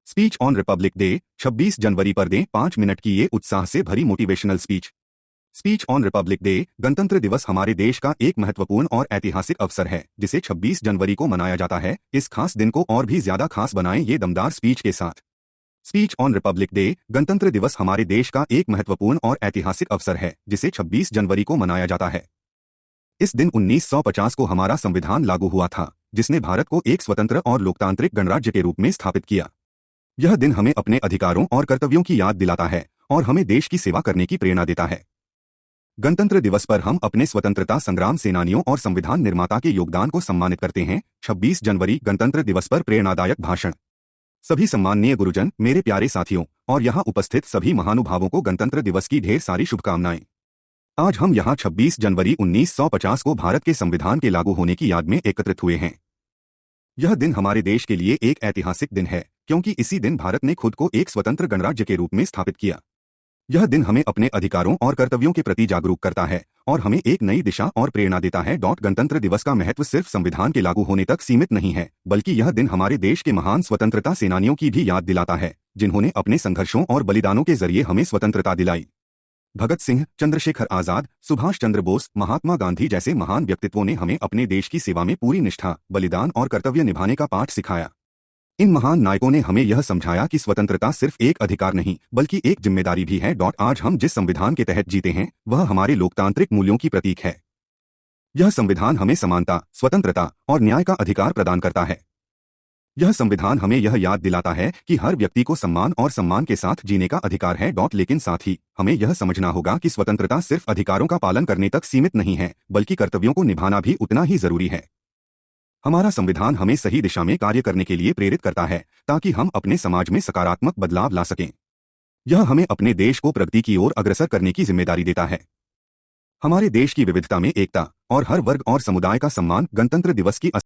Speech on Republic day 26 जनवरी पर दें 5 minute की ये उत्साह से भरी motivational speech. Speech on Republic day गणतंत्र दिवस हमारे देश का एक महत्वपूर्ण और ऐतिहासिक अवसर है जिसे 26 जनवरी को मनाया जाता है। इस खास दिन को और भी ज्यादा खास बनाएं ये दमदार स्पीच के साथ। स्पीच ऑन रिपब्लिक डे गणतंत्र दिवस हमारे देश का एक महत्वपूर्ण और ऐतिहासिक अवसर है जिसे 26 जनवरी को मनाया जाता है। इस दिन 1950 को हमारा संविधान लागू हुआ था जिसने भारत को एक स्वतंत्र और लोकतांत्रिक गणराज्य के रूप में स्थापित किया। यह दिन हमें अपने अधिकारों और कर्तव्यों की याद दिलाता है और हमें देश की सेवा करने की प्रेरणा देता है। गणतंत्र दिवस पर हम अपने स्वतंत्रता संग्राम सेनानियों और संविधान निर्माता के योगदान को सम्मानित करते हैं। 26 जनवरी गणतंत्र दिवस पर प्रेरणादायक भाषण। सभी सम्माननीय गुरुजन, मेरे प्यारे साथियों और यहाँ उपस्थित सभी महानुभावों को गणतंत्र दिवस की ढेर सारी शुभकामनाएं। आज हम यहाँ 26 जनवरी 1950 को भारत के संविधान के लागू होने की याद में एकत्रित हुए हैं। यह दिन हमारे देश के लिए एक ऐतिहासिक दिन है क्योंकि इसी दिन भारत ने खुद को एक स्वतंत्र गणराज्य के रूप में स्थापित किया। यह दिन हमें अपने अधिकारों और कर्तव्यों के प्रति जागरूक करता है और हमें एक नई दिशा और प्रेरणा देता है। गणतंत्र दिवस का महत्व सिर्फ संविधान के लागू होने तक सीमित नहीं है, बल्कि यह दिन हमारे देश के महान स्वतंत्रता सेनानियों की भी याद दिलाता है जिन्होंने अपने संघर्षों और बलिदानों के जरिए हमें स्वतंत्रता दिलाई। भगत सिंह, चंद्रशेखर आजाद, सुभाष चंद्र बोस, महात्मा गांधी जैसे महान व्यक्तित्वों ने हमें अपने देश की सेवा में पूरी निष्ठा, बलिदान और कर्तव्य निभाने का पाठ सिखाया। इन महान नायकों ने हमें यह समझाया कि स्वतंत्रता सिर्फ एक अधिकार नहीं बल्कि एक जिम्मेदारी भी है। आज हम जिस संविधान के तहत जीते हैं वह हमारे लोकतांत्रिक मूल्यों की प्रतीक है। यह संविधान हमें समानता, स्वतंत्रता और न्याय का अधिकार प्रदान करता है। यह संविधान हमें यह याद दिलाता है कि हर व्यक्ति को सम्मान और सम्मान के साथ जीने का अधिकार है। लेकिन साथ ही हमें यह समझना होगा कि स्वतंत्रता सिर्फ अधिकारों का पालन करने तक सीमित नहीं है बल्कि कर्तव्यों को निभाना भी उतना ही जरूरी है। हमारा संविधान हमें सही दिशा में कार्य करने के लिए प्रेरित करता है ताकि हम अपने समाज में सकारात्मक बदलाव ला सकें। यह हमें अपने देश को प्रगति की ओर अग्रसर करने की जिम्मेदारी देता है। हमारे देश की विविधता में एकता और हर वर्ग और समुदाय का सम्मान गणतंत्र दिवस की